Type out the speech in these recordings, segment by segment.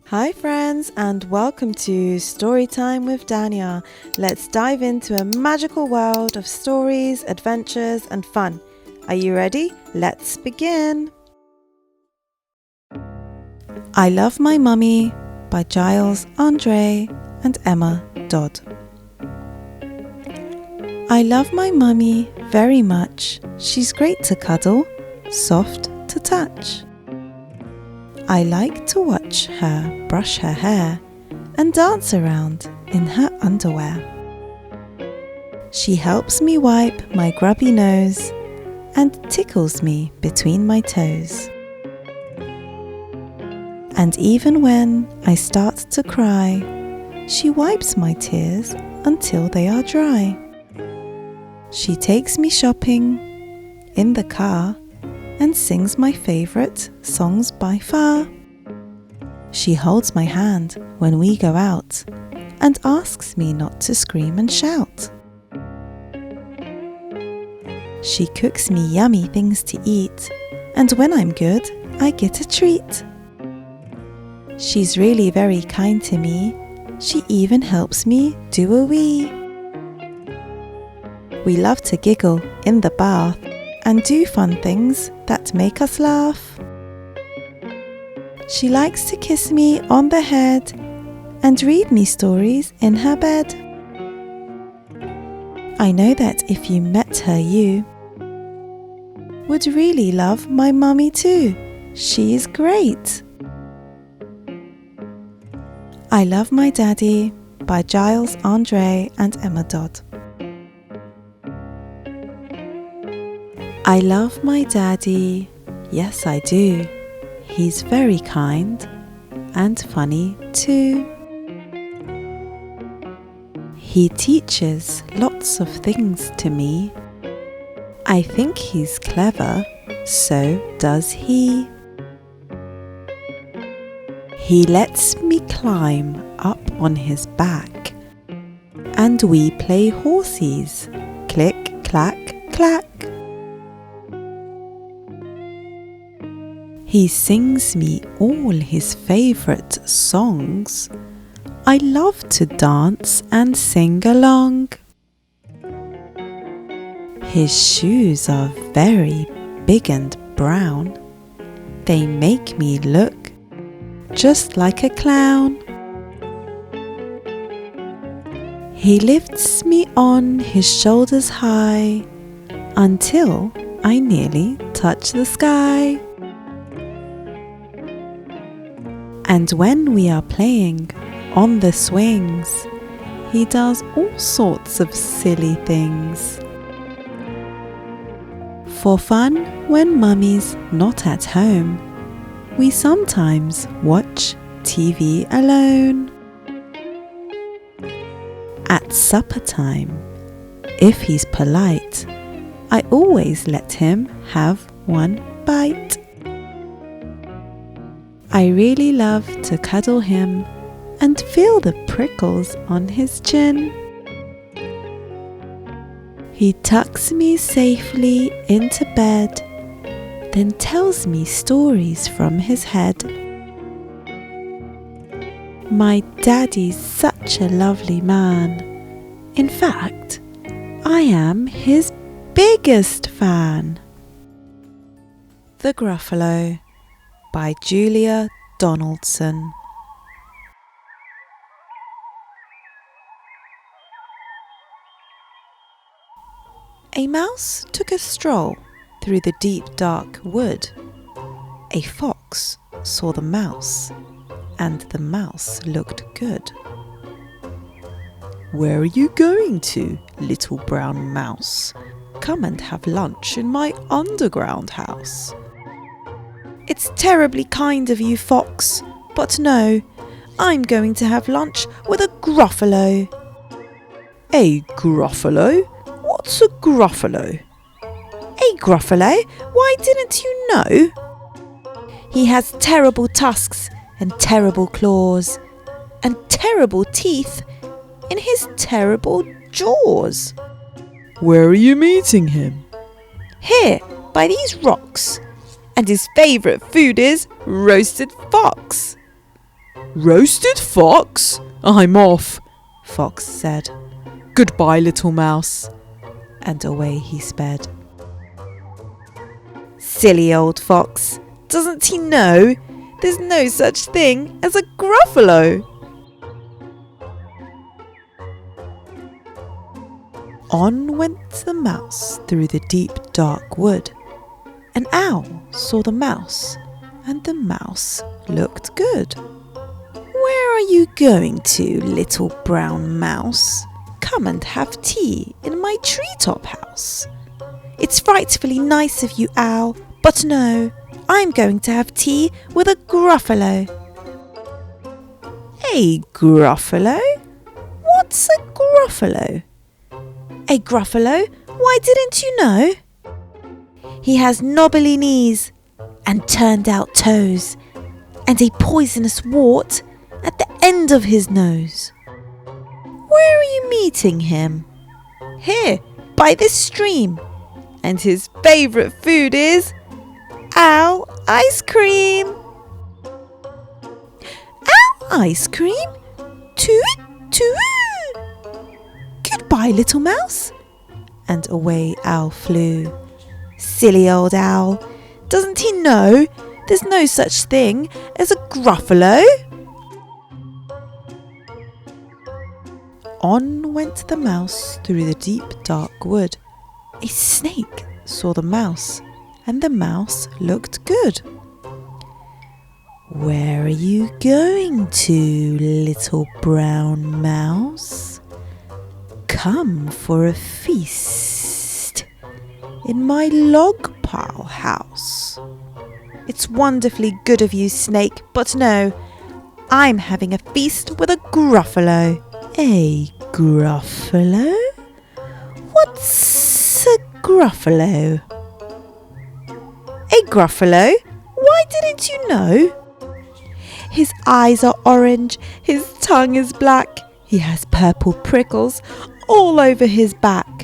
Hi friends, and welcome to Storytime with Danya. Let's dive into a magical world of stories, adventures and fun. Are you ready? Let's begin. I Love My Mummy by Giles, Andre and Emma Dodd. I love my mummy very much. She's great to cuddle, soft to touch. I like to watch her brush her hair and dance around in her underwear. She helps me wipe my grubby nose and tickles me between my toes. And even when I start to cry, she wipes my tears until they are dry. She takes me shopping in the car and sings my favourite songs by far. She holds my hand when we go out and asks me not to scream and shout. She cooks me yummy things to eat, and when I'm good, I get a treat. She's really very kind to me. She even helps me do a wee. We love to giggle in the bath and do fun things that make us laugh. She likes to kiss me on the head and read me stories in her bed. I know that if you met her, you would really love my mummy too. She is great. I Love My Daddy by Giles, Andre and Emma Dodd. I love my daddy, yes I do. He's very kind and funny too. He teaches lots of things to me. I think he's clever, so does he. He lets me climb up on his back, and we play horsies, click, clack, clack. He sings me all his favourite songs. I love to dance and sing along. His shoes are very big and brown. They make me look just like a clown. He lifts me on his shoulders high until I nearly touch the sky. And when we are playing on the swings, he does all sorts of silly things. For fun, when mummy's not at home, we sometimes watch TV alone. At supper time, if he's polite, I always let him have one bite. I really love to cuddle him and feel the prickles on his chin. He tucks me safely into bed, then tells me stories from his head. My daddy's such a lovely man. In fact, I am his biggest fan. The Gruffalo by Julia Donaldson. A mouse took a stroll through the deep dark wood. A fox saw the mouse, and the mouse looked good. "Where are you going to, little brown mouse? Come and have lunch in my underground house." "It's terribly kind of you, fox, but no, I'm going to have lunch with a Gruffalo." "A Gruffalo? What's a Gruffalo?" "A Gruffalo? Why didn't you know? He has terrible tusks and terrible claws and terrible teeth in his terrible jaws." "Where are you meeting him?" "Here, by these rocks. And his favourite food is roasted fox." Roasted fox? I'm off, Fox said. Goodbye, little mouse. And away he sped. Silly old fox. Doesn't he know there's no such thing as a Gruffalo? On went the mouse through the deep dark wood. An owl saw the mouse, and the mouse looked good. Where are you going to, little brown mouse? Come and have tea in my treetop house. It's frightfully nice of you, owl, but no, I'm going to have tea with a Gruffalo. A Gruffalo? What's a Gruffalo? A Gruffalo? Why didn't you know? He has knobbly knees and turned out toes and a poisonous wart at the end of his nose. Where are you meeting him? Here, by this stream. And his favourite food is owl ice cream. Owl ice cream? Toot toot. Goodbye, little mouse. And away owl flew. Silly old owl. Doesn't he know there's no such thing as a Gruffalo? On went the mouse through the deep dark wood. A snake saw the mouse, and the mouse looked good. Where are you going to, little brown mouse? Come for a feast in my log pile house. It's wonderfully good of you, snake, but no, I'm having a feast with a Gruffalo. A Gruffalo? What's a Gruffalo? A Gruffalo? Why didn't you know? His eyes are orange, his tongue is black, he has purple prickles all over his back.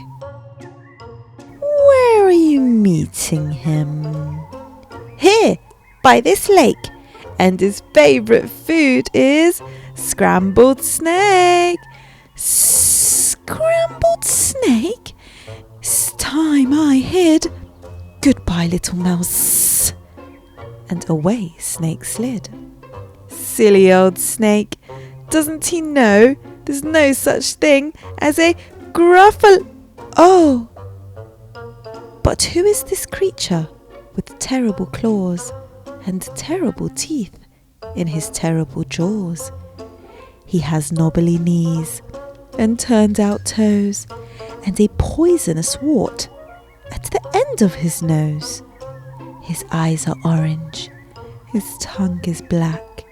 Where are you meeting him? Here, by this lake, and his favourite food is scrambled snake. Scrambled snake? It's time I hid. Goodbye, little mouse. And away Snake slid. Silly old snake. Doesn't he know there's no such thing as a Gruffalo? Oh! But who is this creature with terrible claws and terrible teeth in his terrible jaws? He has knobbly knees and turned out toes and a poisonous wart at the end of his nose. His eyes are orange, his tongue is black,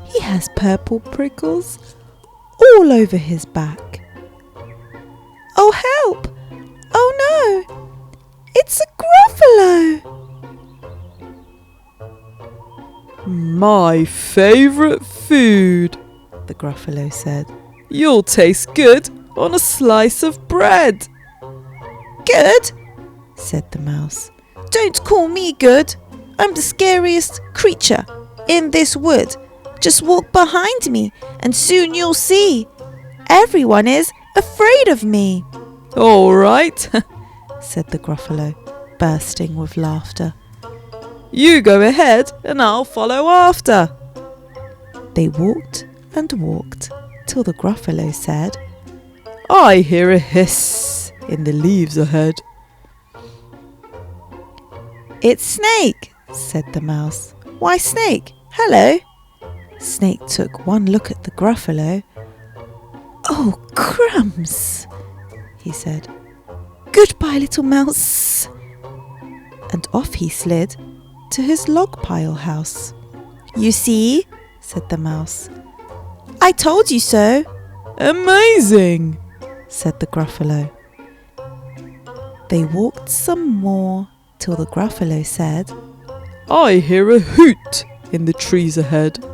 he has purple prickles all over his back. Oh help! Oh no! It's a Gruffalo! My favourite food, the Gruffalo said. You'll taste good on a slice of bread. Good, said the mouse. Don't call me good. I'm the scariest creature in this wood. Just walk behind me and soon you'll see. Everyone is afraid of me. All right, said the Gruffalo, bursting with laughter. You go ahead and I'll follow after. They walked and walked till the Gruffalo said, I hear a hiss in the leaves ahead. It's Snake, said the mouse. Why Snake? Hello. Snake took one look at the Gruffalo. Oh, crumbs, he said. Goodbye, little mouse. And off he slid to his log pile house. You see, said the mouse. I told you so. Amazing, said the Gruffalo. They walked some more till the Gruffalo said, I hear a hoot in the trees ahead.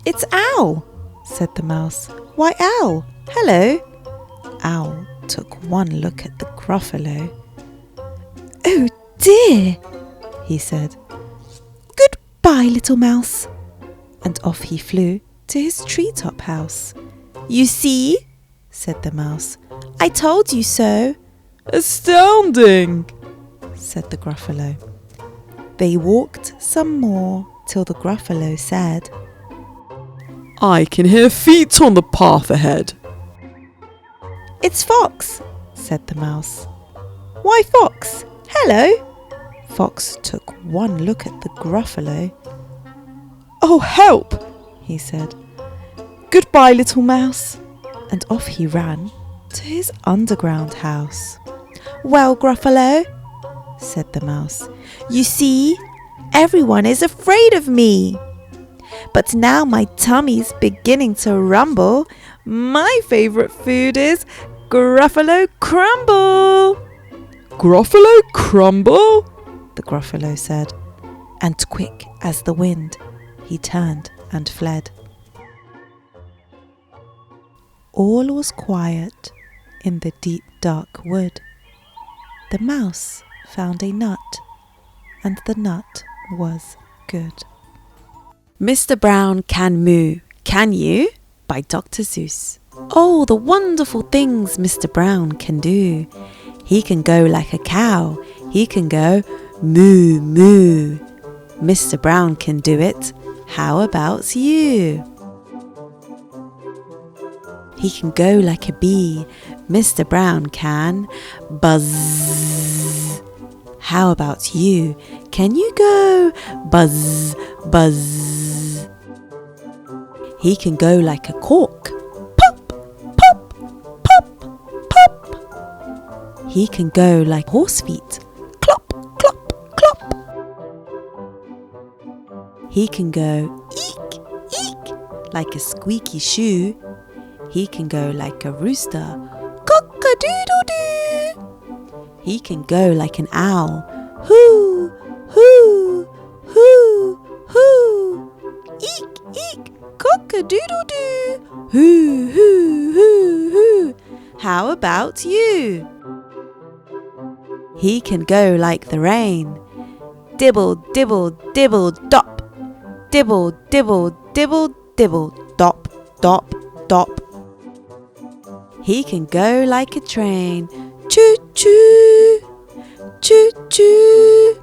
It's Owl, said the mouse. Why Owl? Hello. Owl took one look at the Gruffalo. Oh dear, he said. Goodbye, little mouse. and off he flew to his treetop house. "You see," said the mouse, "I told you so." "Astounding," said the Gruffalo. They walked some more till the Gruffalo said, "I can hear feet on the path ahead." "It's Fox," said the mouse. "Why, Fox, hello." Fox took one look at the Gruffalo. "Oh, help," he said. "Goodbye, little mouse." And off he ran to his underground house. "Well, Gruffalo," said the mouse, "you see, everyone is afraid of me. But now my tummy's beginning to rumble. My favourite food is Gruffalo crumble." "Gruffalo crumble?" the Gruffalo said, and quick as the wind he turned and fled. All was quiet in the deep dark wood. The mouse found a nut, and the nut was good. Mr. Brown Can Moo, Can You? By Dr. Seuss. Oh, the wonderful things Mr. Brown can do. He can go like a cow. He can go moo moo. Mr. Brown can do it. How about you? He can go like a bee. Mr. Brown can buzz. How about you? Can you go buzz, buzz? He can go like a cork. Pop, pop, pop, pop. He can go like horse feet. Clop, clop, clop. He can go eek, eek, like a squeaky shoe. He can go like a rooster. Cock-a-doodle-doo. He can go like an owl. Hoo, hoo, hoo, hoo. Eek, eek, cock-a-doodle-doo. Hoo, hoo, hoo, hoo. How about you? He can go like the rain. Dibble, dibble, dibble, dop. Dibble, dibble, dibble, dibble, dop, dop, dop. He can go like a train. Choo-choo, choo-choo.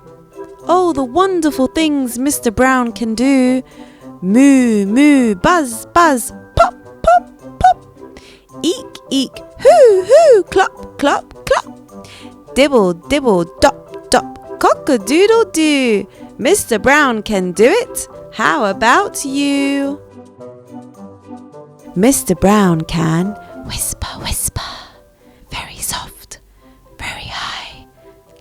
Oh, the wonderful things Mr. Brown can do. Moo, moo, buzz, buzz, pop, pop, pop. Eek, eek, hoo, hoo, clop, clop, clop. Dibble, dibble, dop, dop, cock-a-doodle-doo. Mr. Brown can do it. How about you? Mr. Brown can whisper, whisper, very soft, very high,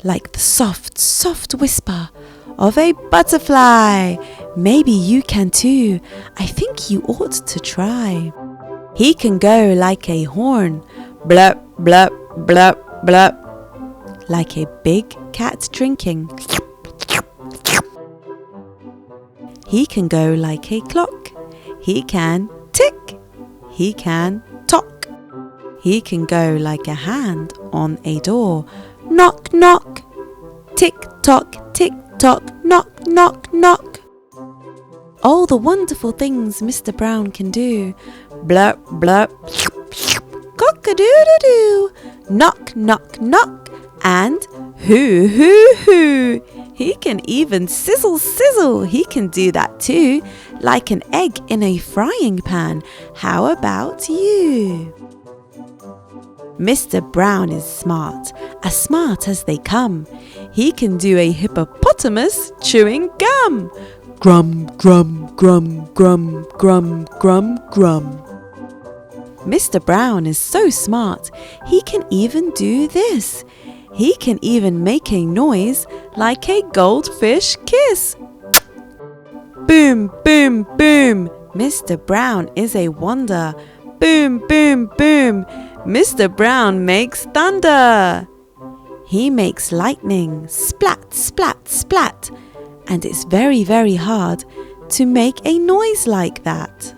like the soft, soft whisper of a butterfly. Maybe you can too. I think you ought to try. He can go like a horn, blurp, blurp, blurp, blurp, like a big cat drinking. He can go like a clock. He can tick. He can tock. He can go like a hand on a door. Knock, knock. Tick tock, tick tock, knock, knock, knock. All the wonderful things Mr. Brown can do. Blurp, blurp. Cock-a-doodle-doo. Knock, knock, knock. And hoo, hoo, hoo. He can even sizzle, sizzle. He can do that too, like an egg in a frying pan. How about you? Mr. Brown is smart, as smart as they come. He can do a hippopotamus chewing gum. Grum, grum, grum, grum, grum, grum, grum. Mr. Brown is so smart, he can even do this. He can even make a noise like a goldfish kiss. Boom, boom, boom. Mr. Brown is a wonder. Boom, boom, boom. Mr. Brown makes thunder. He makes lightning. Splat, splat, splat. And it's very, very hard to make a noise like that.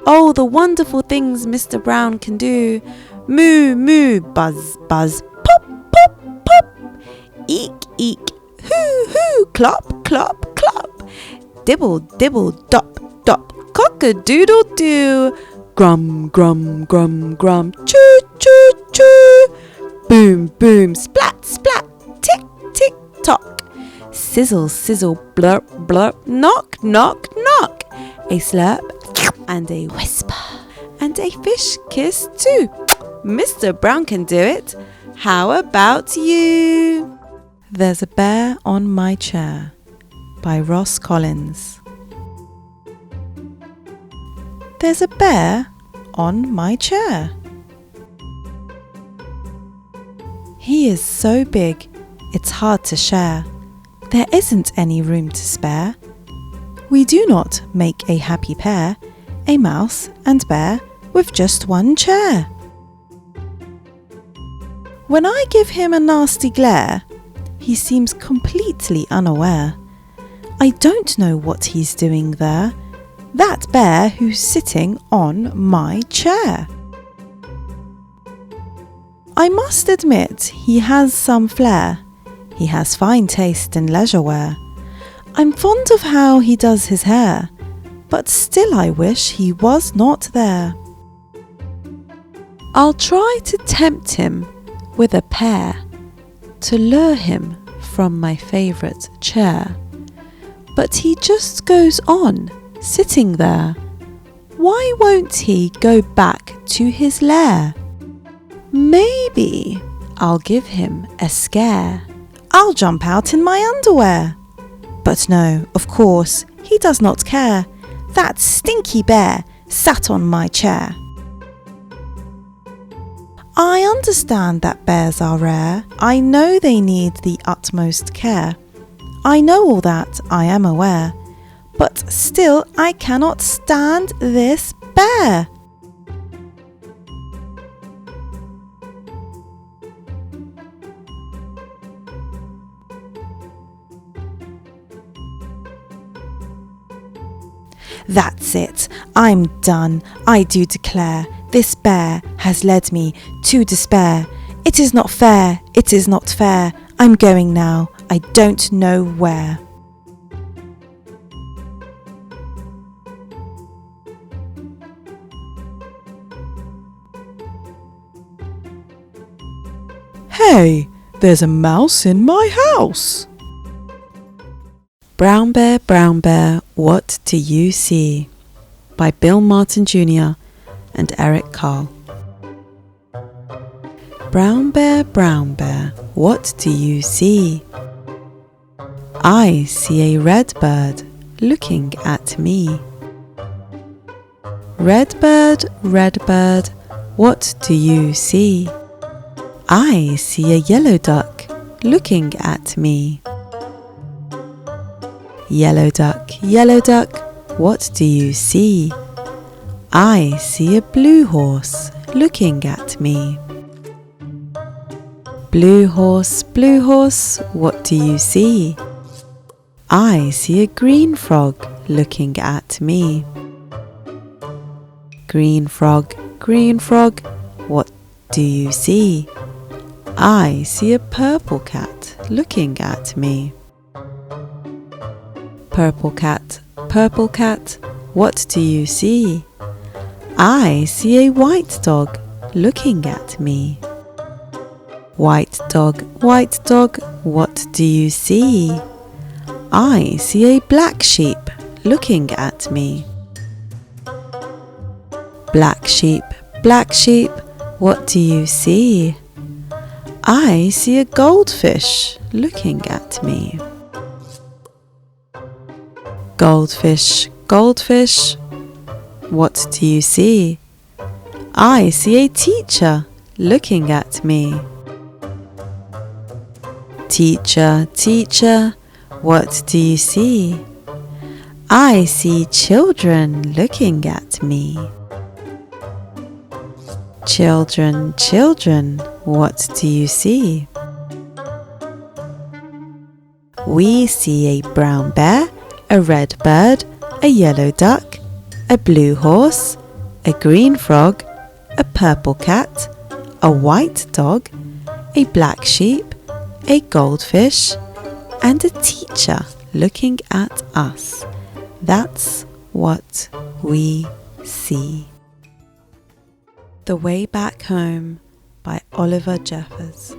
Oh, the wonderful things Mr. Brown can do. Moo, moo, buzz, buzz, pop, pop, pop. Eek, eek, hoo, hoo, clop, clop, clop. Dibble, dibble, dop, Cock-a-doodle-doo. Grum, grum, grum, grum. Choo, choo, choo. Boom, boom, splat, splat. Tick, tick, tock. Sizzle, sizzle, blurp, blurp. Knock, knock, knock. A slurp and a whisper. And a fish kiss too. Mr. Brown can do it. How about you? There's a Bear on My Chair by Ross Collins. There's a bear on my chair. He is so big, it's hard to share. There isn't any room to spare. We do not make a happy pair, a mouse and bear with just one chair. When I give him a nasty glare, he seems completely unaware. I don't know what he's doing there, that bear who's sitting on my chair. I must admit he has some flair. He has fine taste in leisure wear. I'm fond of how he does his hair, but still I wish he was not there. I'll try to tempt him with a pear, to lure him from my favourite chair. But he just goes on sitting there. Why won't he go back to his lair? Maybe I'll give him a scare. I'll jump out in my underwear. But no, of course, he does not care. That stinky bear sat on my chair. I understand that bears are rare. I know they need the utmost care. I know all that, I am aware. But still I cannot stand this bear. That's it, I'm done, I do declare. This bear has led me to despair. It is not fair, it is not fair. I'm going now, I don't know where. Hey, there's a mouse in my house. Brown Bear, what do you see? By Bill Martin Jr. and Eric Carle. Brown Bear, what do you see? I see a red bird looking at me. Red bird, what do you see? I see a yellow duck looking at me. Yellow duck, what do you see? I see a blue horse looking at me. Blue horse, what do you see? I see a green frog looking at me. Green frog, what do you see? I see a purple cat looking at me. Purple cat, what do you see? I see a white dog looking at me. White dog, what do you see? I see a black sheep looking at me. Black sheep, what do you see? I see a goldfish looking at me. Goldfish, what do you see? I see a teacher looking at me. Teacher, what do you see? I see children looking at me. Children, what do you see? We see a brown bear, a red bird, a yellow duck, a blue horse, a green frog, a purple cat, a white dog, a black sheep, a goldfish, and a teacher looking at us. That's what we see. The Way Back Home by Oliver Jeffers.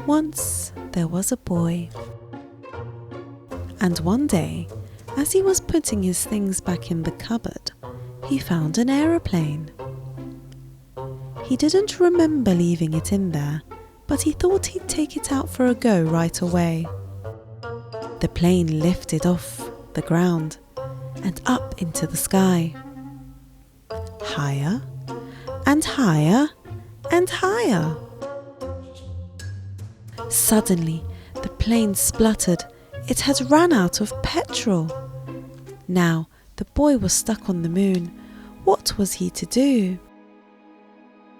Once there was a boy, and one day, as he was putting his things back in the cupboard, he found an aeroplane. He didn't remember leaving it in there, but he thought he'd take it out for a go right away. The plane lifted off the ground and up into the sky. Higher and higher and higher. Suddenly, the plane spluttered. It had run out of petrol. Now, the boy was stuck on the moon. What was he to do?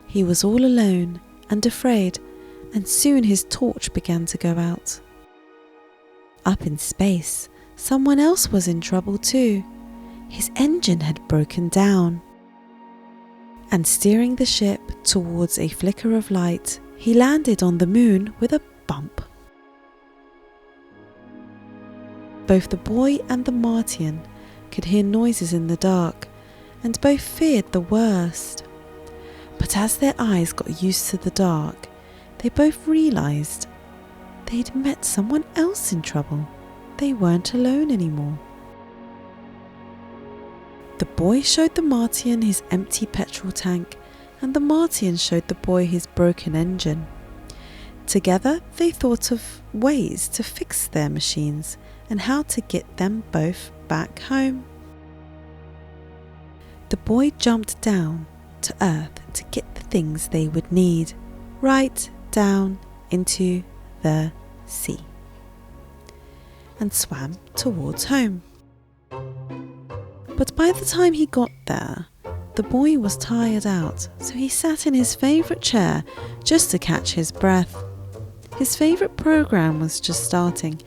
He was all alone and afraid, and soon his torch began to go out. Up in space, someone else was in trouble too. His engine had broken down. And steering the ship towards a flicker of light, he landed on the moon with a bump. Both the boy and the Martian could hear noises in the dark, and both feared the worst. But as their eyes got used to the dark, they both realised they'd met someone else in trouble. They weren't alone anymore. The boy showed the Martian his empty petrol tank, and the Martian showed the boy his broken engine. Together, they thought of ways to fix their machines and how to get them both back home. The boy jumped down to earth to get the things they would need, right down into the sea, and swam towards home. But by the time he got there, the boy was tired out, so he sat in his favourite chair just to catch his breath. His favourite programme was just starting,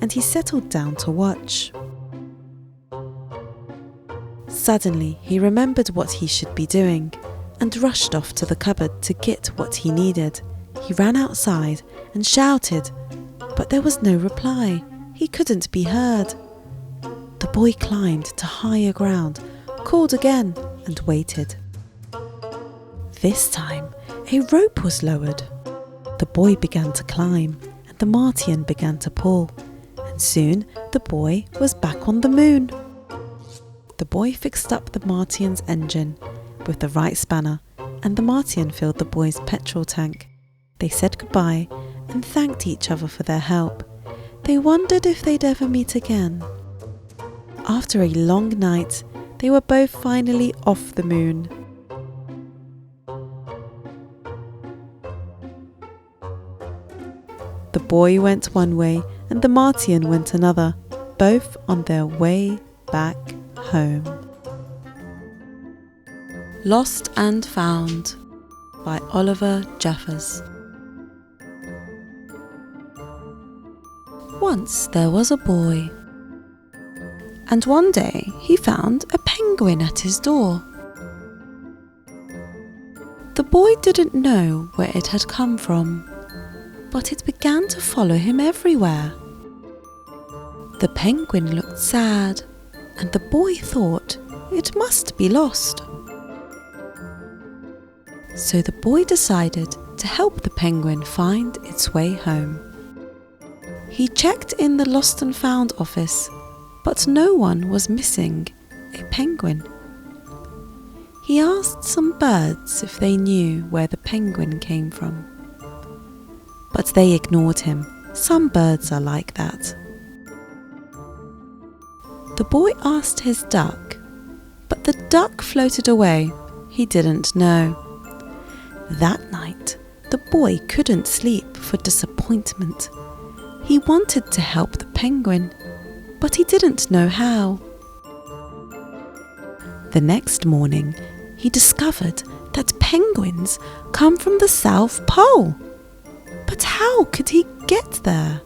and he settled down to watch. Suddenly, he remembered what he should be doing and rushed off to the cupboard to get what he needed. He ran outside and shouted, but there was no reply. He couldn't be heard. The boy climbed to higher ground, called again, and waited. This time, a rope was lowered. The boy began to climb, and the Martian began to pull, and soon the boy was back on the moon. The boy fixed up the Martian's engine with the right spanner, and the Martian filled the boy's petrol tank. They said goodbye and thanked each other for their help. They wondered if they'd ever meet again. After a long night, they were both finally off the moon. The boy went one way and the Martian went another, both on their way back home. Lost and Found by Oliver Jeffers. Once there was a boy, and one day he found a penguin at his door. The boy didn't know where it had come from, but it began to follow him everywhere. The penguin looked sad, and the boy thought it must be lost. So the boy decided to help the penguin find its way home. He checked in the Lost and Found office, but no one was missing a penguin. He asked some birds if they knew where the penguin came from, but they ignored him. Some birds are like that. The boy asked his duck, but the duck floated away. He didn't know. That night, the boy couldn't sleep for disappointment. He wanted to help the penguin, but he didn't know how. The next morning, he discovered that penguins come from the South Pole. But how could he get there?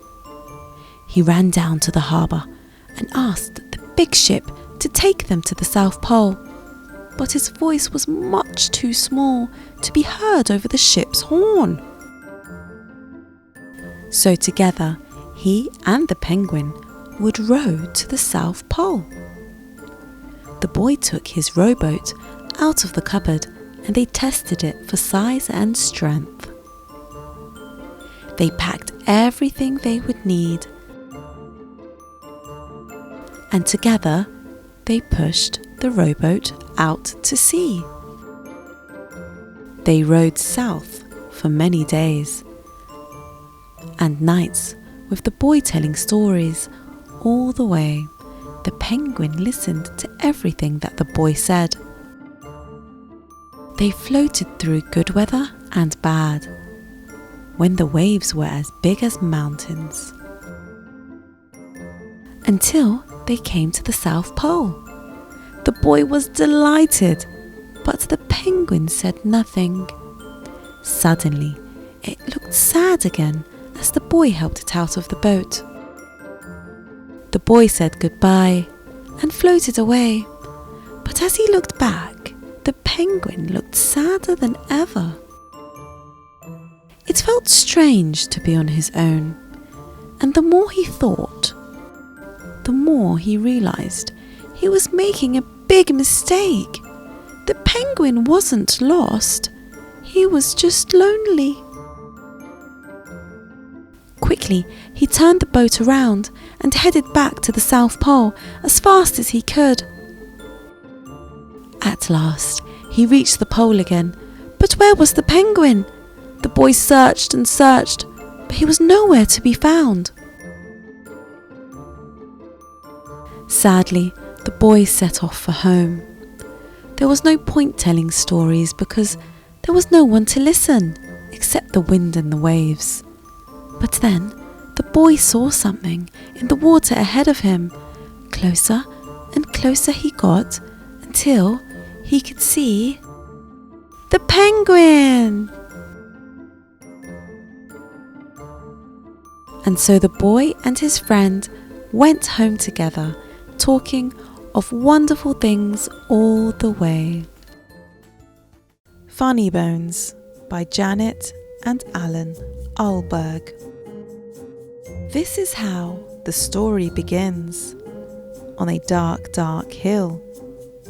He ran down to the harbour and asked the big ship to take them to the South Pole. But his voice was much too small to be heard over the ship's horn. So together, he and the penguin would row to the South Pole. The boy took his rowboat out of the cupboard and they tested it for size and strength. They packed everything they would need, and together they pushed the rowboat out to sea. They rowed south for many days and nights with the boy telling stories all the way. The penguin listened to everything that the boy said. They floated through good weather and bad, when the waves were as big as mountains, until they came to the South Pole. The boy was delighted, but the penguin said nothing. Suddenly, it looked sad again as the boy helped it out of the boat. The boy said goodbye and floated away, but as he looked back, the penguin looked sadder than ever. It felt strange to be on his own, and the more he thought, the more he realized he was making a big mistake. The penguin wasn't lost, he was just lonely. Quickly, he turned the boat around and headed back to the South Pole as fast as he could. At last, he reached the pole again, but where was the penguin? The boy searched and searched, but he was nowhere to be found. Sadly, the boy set off for home. There was no point telling stories because there was no one to listen except the wind and the waves. But then the boy saw something in the water ahead of him. Closer and closer he got until he could see the penguin. And so the boy and his friend went home together, talking of wonderful things all the way. Funny Bones by Janet and Alan Alberg. This is how the story begins. On a dark, dark hill,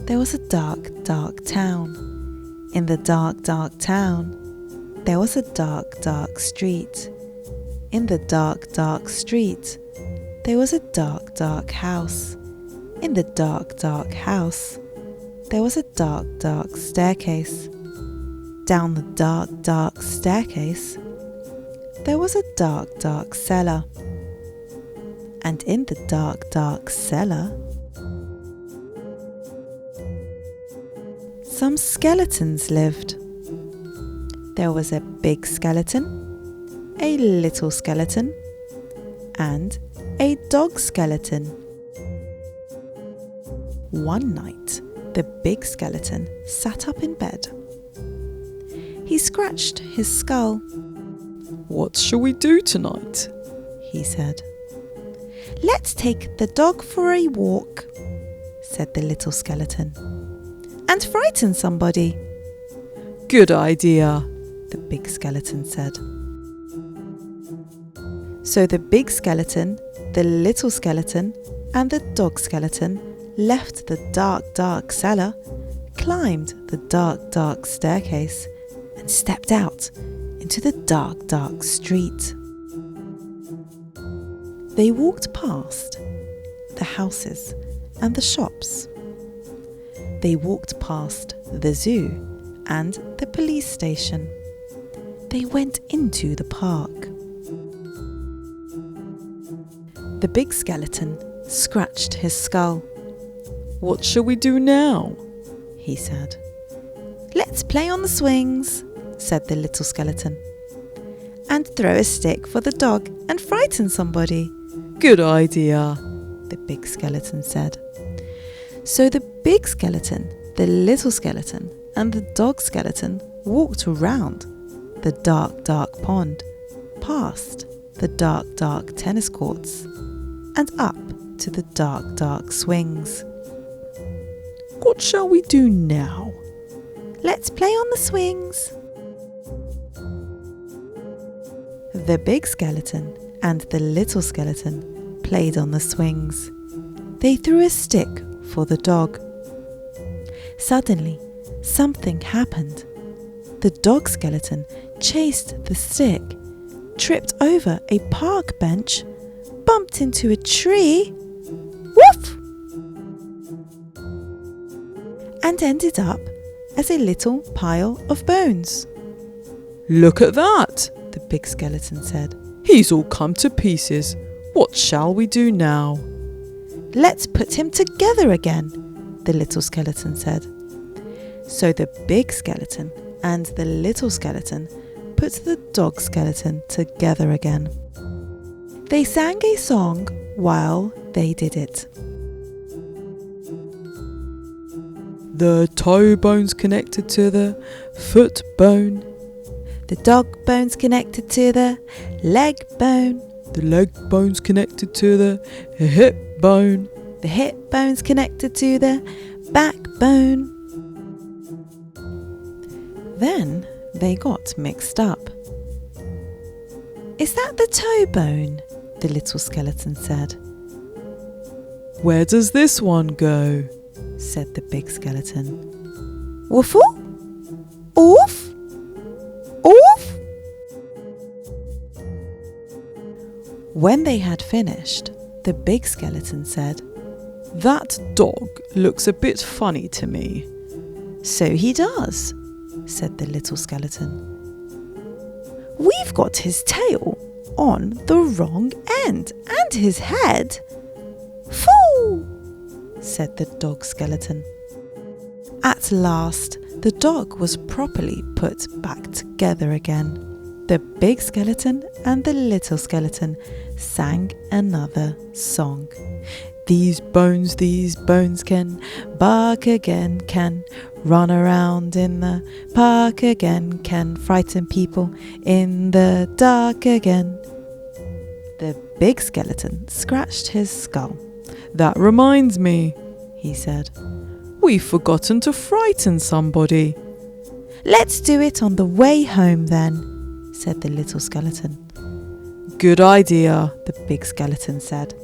there was a dark, dark town. In the dark, dark town, there was a dark, dark street. In the dark, dark street, there was a dark, dark house. In the dark, dark house, there was a dark, dark staircase. Down the dark, dark staircase, there was a dark, dark cellar. And in the dark, dark cellar, some skeletons lived. There was a big skeleton, a little skeleton, and a dog skeleton. One night, the big skeleton sat up in bed. He scratched his skull. "What shall we do tonight?" he said. "Let's take the dog for a walk," said the little skeleton, "and frighten somebody." "Good idea," the big skeleton said. So the big skeleton, the little skeleton, and the dog skeleton left the dark, dark cellar, climbed the dark, dark staircase, and stepped out into the dark, dark street. They walked past the houses and the shops. They walked past the zoo and the police station. They went into the park. The big skeleton scratched his skull. "What shall we do now?" he said. "Let's play on the swings," said the little skeleton, "and throw a stick for the dog and frighten somebody." "Good idea," the big skeleton said. So the big skeleton, the little skeleton, and the dog skeleton walked around the dark, dark pond, past the dark, dark tennis courts, and up to the dark, dark swings. "What shall we do now?" "Let's play on the swings." The big skeleton and the little skeleton played on the swings. They threw a stick for the dog. Suddenly, something happened. The dog skeleton chased the stick, tripped over a park bench, bumped into a tree, woof, and ended up as a little pile of bones. "Look at that," the big skeleton said. "He's all come to pieces. What shall we do now?" "Let's put him together again," the little skeleton said. So the big skeleton and the little skeleton put the dog skeleton together again. They sang a song while they did it. The toe bone's connected to the foot bone. The dog bone's connected to the leg bone. The leg bone's connected to the hip bone. The hip bone's connected to the backbone. Then they got mixed up. "Is that the toe bone?" the little skeleton said. "Where does this one go?" said the big skeleton. "Woofle? Oof? Oof?" When they had finished, the big skeleton said, "That dog looks a bit funny to me." "So he does," said the little skeleton. "We've got his tail on the wrong end and his head. Fool!" said the dog skeleton. At last, the dog was properly put back together again. The big skeleton and the little skeleton sang another song. These bones can bark again, can run around in the park again, can frighten people in the dark again." The big skeleton scratched his skull. "That reminds me," he said. "We've forgotten to frighten somebody." "Let's do it on the way home then," said the little skeleton. "Good idea," the big skeleton said.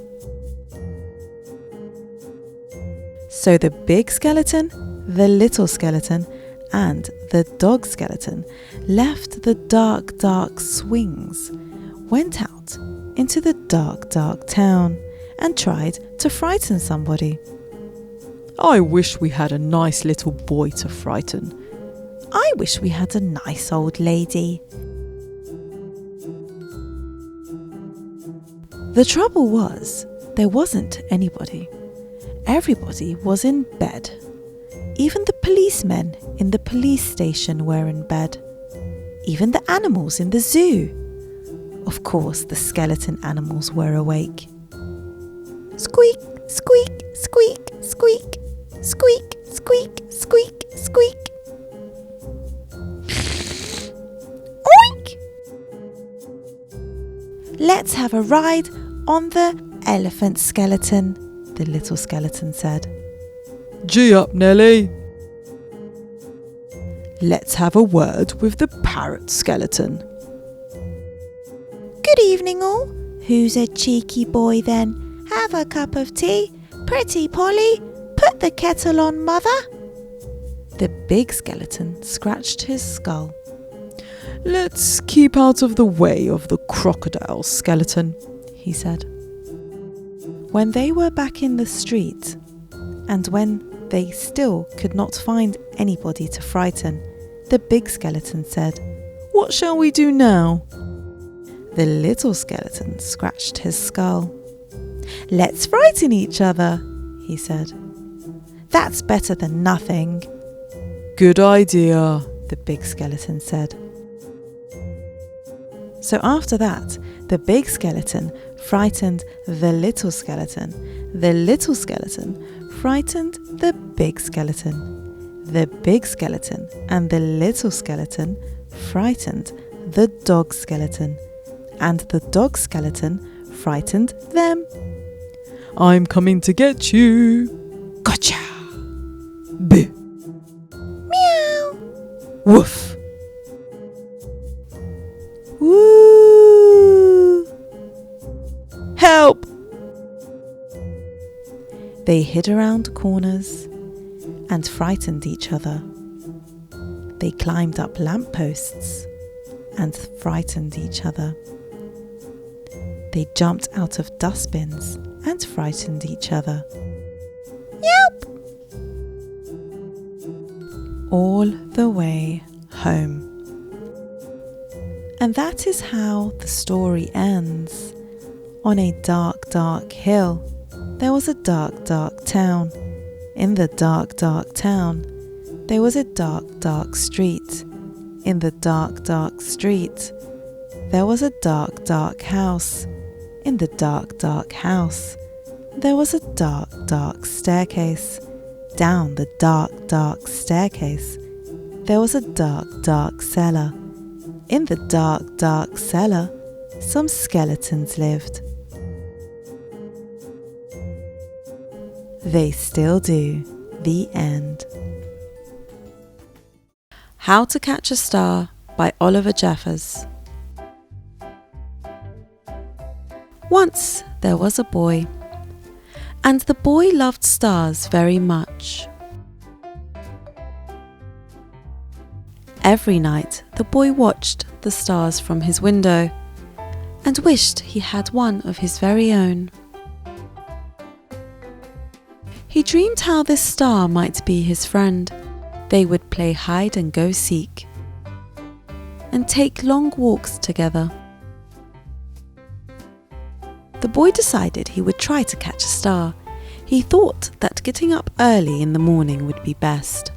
So the big skeleton, the little skeleton, and the dog skeleton left the dark, dark swings, went out into the dark, dark town, and tried to frighten somebody. "I wish we had a nice little boy to frighten." "I wish we had a nice old lady." The trouble was, there wasn't anybody. Everybody was in bed. Even the policemen in the police station were in bed. Even the animals in the zoo. Of course, the skeleton animals were awake. Squeak, squeak, squeak, squeak, squeak, squeak, squeak, squeak. Oink! "Let's have a ride on the elephant skeleton," the little skeleton said. "Gee up, Nelly." "Let's have a word with the parrot skeleton." "Good evening all. Who's a cheeky boy then? Have a cup of tea. Pretty Polly, put the kettle on, mother." The big skeleton scratched his skull. "Let's keep out of the way of the crocodile skeleton," he said. When they were back in the street, and when they still could not find anybody to frighten, the big skeleton said, "What shall we do now?" The little skeleton scratched his skull. "Let's frighten each other," he said. "That's better than nothing." "Good idea," the big skeleton said. So after that, the big skeleton frightened the little skeleton. The little skeleton frightened the big skeleton. The big skeleton and the little skeleton frightened the dog skeleton. And the dog skeleton frightened them. "I'm coming to get you." Gotcha! Boo! Meow! Woof! Woo! Help! They hid around corners and frightened each other. They climbed up lampposts and frightened each other. They jumped out of dustbins and frightened each other. Yelp! All the way home. And that is how the story ends. On a dark, dark hill, there was a dark, dark town. In the dark, dark town, there was a dark, dark street. In the dark, dark street, there was a dark, dark house. In the dark, dark house, there was a dark, dark staircase. Down the dark, dark staircase, there was a dark, dark cellar. In the dark, dark cellar, some skeletons lived. They still do. The end. How to Catch a Star by Oliver Jeffers. Once there was a boy, and the boy loved stars very much. Every night the boy watched the stars from his window and wished he had one of his very own. He dreamed how this star might be his friend. They would play hide and go seek and take long walks together. The boy decided he would try to catch a star. He thought that getting up early in the morning would be best,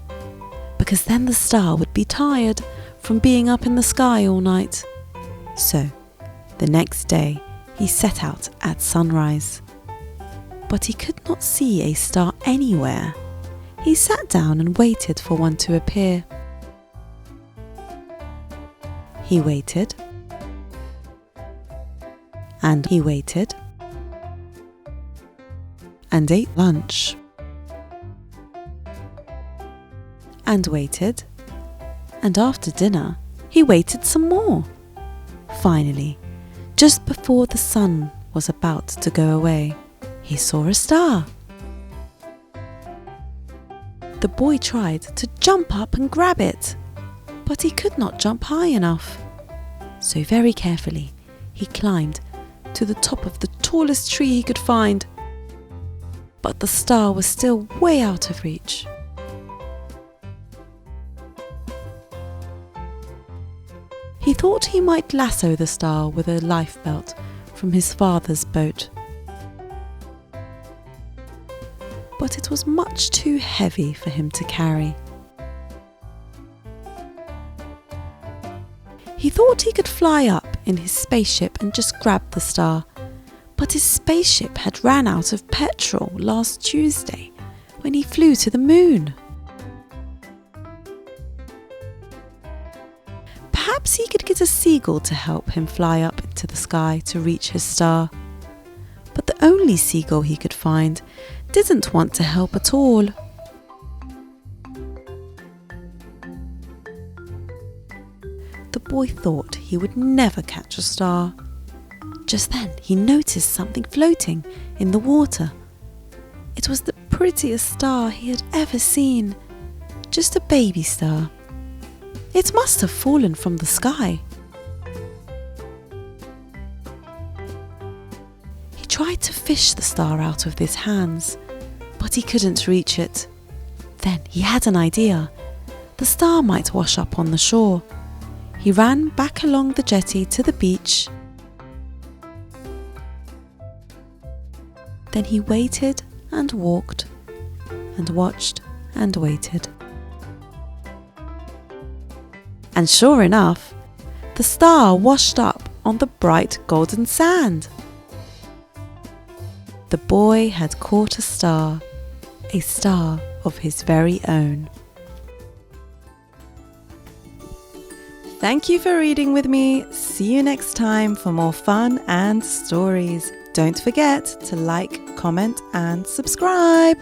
because then the star would be tired from being up in the sky all night. So, the next day he set out at sunrise. But he could not see a star anywhere. He sat down and waited for one to appear. He waited, and he waited, and ate lunch, and waited, and after dinner he waited some more. Finally, just before the sun was about to go away, he saw a star. The boy tried to jump up and grab it, but he could not jump high enough. So very carefully he climbed to the top of the tallest tree he could find. But the star was still way out of reach. He thought he might lasso the star with a life belt from his father's boat. But it was much too heavy for him to carry. He thought he could fly up in his spaceship and just grab the star, but his spaceship had ran out of petrol last Tuesday when he flew to the moon. Perhaps he could get a seagull to help him fly up into the sky to reach his star. But the only seagull he could find didn't want to help at all. The boy thought he would never catch a star. Just then he noticed something floating in the water. It was the prettiest star he had ever seen. Just a baby star. It must have fallen from the sky. He tried to fish the star out of his hands, but he couldn't reach it. Then he had an idea. The star might wash up on the shore. He ran back along the jetty to the beach. Then he waited and walked and watched and waited. And sure enough, the star washed up on the bright golden sand. The boy had caught a star of his very own. Thank you for reading with me. See you next time for more fun and stories. Don't forget to like, comment and subscribe.